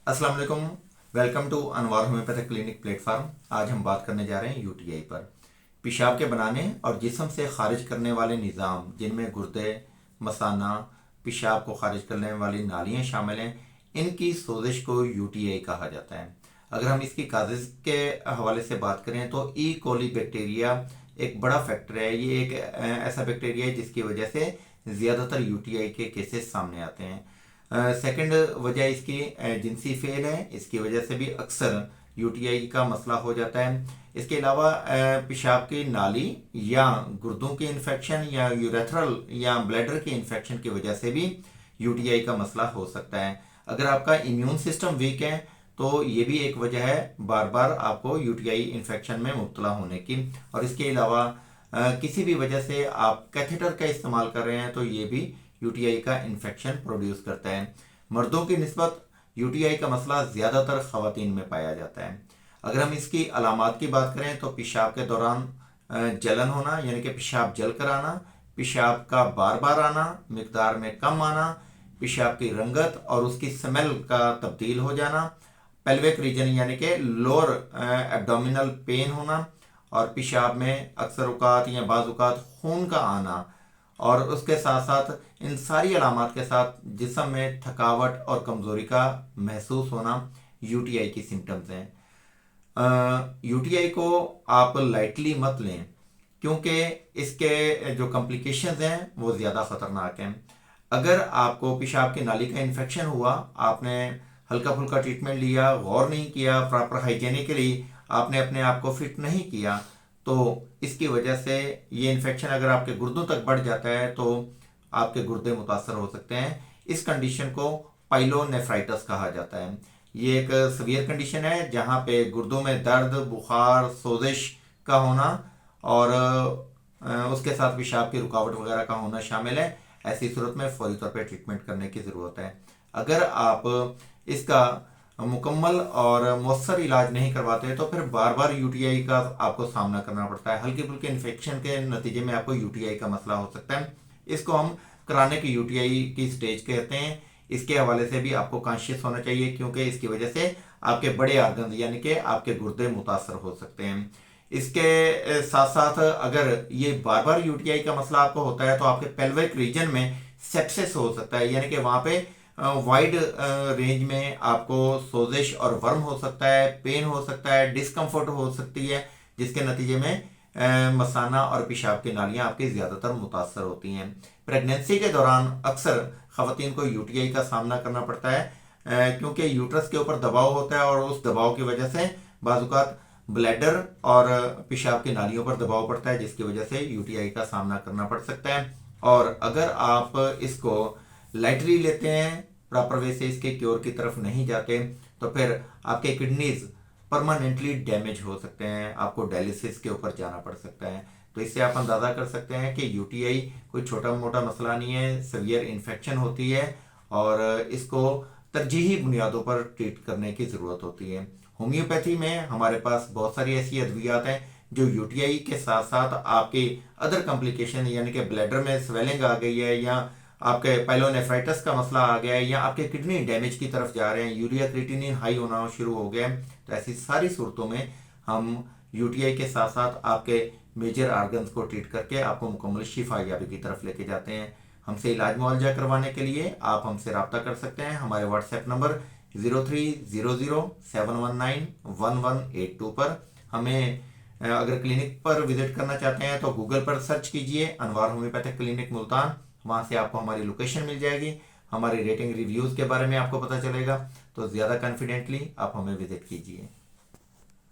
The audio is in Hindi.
अस्सलाम वालेकुम। Welcome to Anwar homeopathic clinic platform. आज हम बात करने जा रहे हैं यूटीआई पर। पेशाब के बनाने और जिस्म से खारिज करने वाले निज़ाम जिनमें गुर्दे, मसाना, पेशाब को खारिज करने वाली नालियाँ शामिल हैं, इनकी सोजिश को यूटीआई कहा जाता है। अगर हम इसकी काजेज़ के हवाले से बात करें तो ई कोली बैक्टीरिया एक बड़ा फैक्टर है। ये एक ऐसा बैक्टीरिया है जिसकी वजह से ज़्यादातर यूटीआई के केसेस सामने आते हैं। सेकंड वजह इसकी जिनसी फेल है, इसकी वजह से भी अक्सर यूटीआई का मसला हो जाता है। इसके अलावा पेशाब की नाली या गुर्दों की इन्फेक्शन या यूरेथ्रल या ब्लैडर की इन्फेक्शन की वजह से भी यूटीआई का मसला हो सकता है। अगर आपका इम्यून सिस्टम वीक है तो ये भी एक वजह है बार बार आपको यूटीआई इन्फेक्शन में मुब्तला होने की। और इसके अलावा किसी भी वजह से आप कैथेटर का इस्तेमाल कर रहे हैं तो ये भी यूटीआई का इन्फेक्शन प्रोड्यूस करता है। मर्दों की निस्बत यूटीआई का मसला ज़्यादातर ख़वातीन में पाया जाता है। अगर हम इसकी अलामात की बात करें तो पेशाब के दौरान जलन होना, यानी कि पेशाब जल कर आना, पेशाब का बार बार आना, मिकदार में कम आना, पेशाब की रंगत और उसकी स्मेल का तब्दील हो जाना, पेल्विक रीजन यानी कि लोअर एब्डोमिनल पेन होना, और पेशाब में अक्सर औकात या बाज़ औकात खून का आना, और उसके साथ साथ इन सारी अलामात के साथ जिस्म में थकावट और कमज़ोरी का महसूस होना यूटीआई की सिम्टम्स हैं। यूटीआई को आप लाइटली मत लें क्योंकि इसके जो कॉम्प्लिकेशंस हैं वो ज़्यादा ख़तरनाक हैं। अगर आपको पेशाब की नाली का इन्फेक्शन हुआ, आपने हल्का फुल्का ट्रीटमेंट लिया, गौर नहीं किया, प्रॉपर हाइजीनिकली आपने अपने आप को फिट नहीं किया, तो इसकी वजह से ये इन्फेक्शन अगर आपके गुर्दों तक बढ़ जाता है तो आपके गुर्दे मुतासर हो सकते हैं। इस कंडीशन को पाइलोनेफ्राइटिस कहा जाता है। ये एक सीवियर कंडीशन है जहाँ पे गुर्दों में दर्द, बुखार, सोजिश का होना और उसके साथ पेशाब की रुकावट वगैरह का होना शामिल है। ऐसी सूरत में फौरी तौर पर ट्रीटमेंट करने की ज़रूरत है। अगर आप इसका मुकम्मल और मौसर इलाज नहीं करवाते तो फिर बार बार यूटीआई का आपको सामना करना पड़ता है। हल्के फुल्के इन्फेक्शन के नतीजे में आपको यूटीआई का मसला हो सकता है। इसको हम क्रॉनिक यूटीआई की स्टेज कहते हैं। इसके हवाले से भी आपको कॉन्शियस होना चाहिए क्योंकि इसकी वजह से आपके बड़े आर्गन यानी कि आपके गुर्दे मुतासर हो सकते हैं। इसके साथ साथ अगर ये बार बार यूटीआई का मसला आपको होता है तो आपके पेल्विक रीजन में सेप्सिस हो सकता है, यानी कि वहाँ पे वाइड रेंज में आपको सोजिश और वर्म हो सकता है, पेन हो सकता है, डिस्कम्फर्ट हो सकती है, जिसके नतीजे में मसाना और पेशाब की नालियाँ आपकी ज़्यादातर मुतासर होती हैं। प्रेगनेंसी के दौरान अक्सर ख़वातीन को यूटीआई का सामना करना पड़ता है क्योंकि यूट्रस के ऊपर दबाव होता है और उस दबाव की वजह से बाज़ ब्लैडर और पेशाब की नालियों पर दबाव पड़ता है, जिसकी वजह से यूटीआई का सामना करना पड़ सकता है। और अगर आप इसको लाइटली लेते हैं, प्रॉपर वे से इसके क्योर की तरफ नहीं जाते, तो फिर आपके किडनीज परमानेंटली डैमेज हो सकते हैं, आपको डायलिसिस के ऊपर जाना पड़ सकता है। तो इससे आप अंदाज़ा कर सकते हैं कि यूटीआई कोई छोटा मोटा मसला नहीं है, सीवियर इन्फेक्शन होती है और इसको तरजीही बुनियादों पर ट्रीट करने की ज़रूरत होती है। होम्योपैथी में हमारे पास बहुत सारी ऐसी अद्वियात हैं जो यूटीआई के साथ साथ आपकी अदर कॉम्प्लिकेशन यानी कि ब्लैडर में स्वेलिंग आ गई है या आपके पाइलोनेफ्राइटिस का मसला आ गया है या आपके किडनी डैमेज की तरफ जा रहे हैं, यूरिया क्रिएटिनिन हाई होना शुरू हो गया है, तो ऐसी सारी सूरतों में हम यूटीआई के साथ साथ आपके मेजर आर्गन्स को ट्रीट करके आपको मुकम्मल शिफा याबी की तरफ लेके जाते हैं। हमसे इलाज मुआवजा करवाने के लिए आप हमसे रब्ता कर सकते हैं हमारे व्हाट्सएप नंबर 030071911182 पर। हमें अगर क्लिनिक पर विजिट करना चाहते हैं तो गूगल पर सर्च कीजिए अनवार होम्योपैथिक क्लिनिक मुल्तान, वहाँ से आपको हमारी लोकेशन मिल जाएगी, हमारी रेटिंग रिव्यूज़ के बारे में आपको पता चलेगा। तो ज़्यादा कॉन्फिडेंटली आप हमें विजिट कीजिए।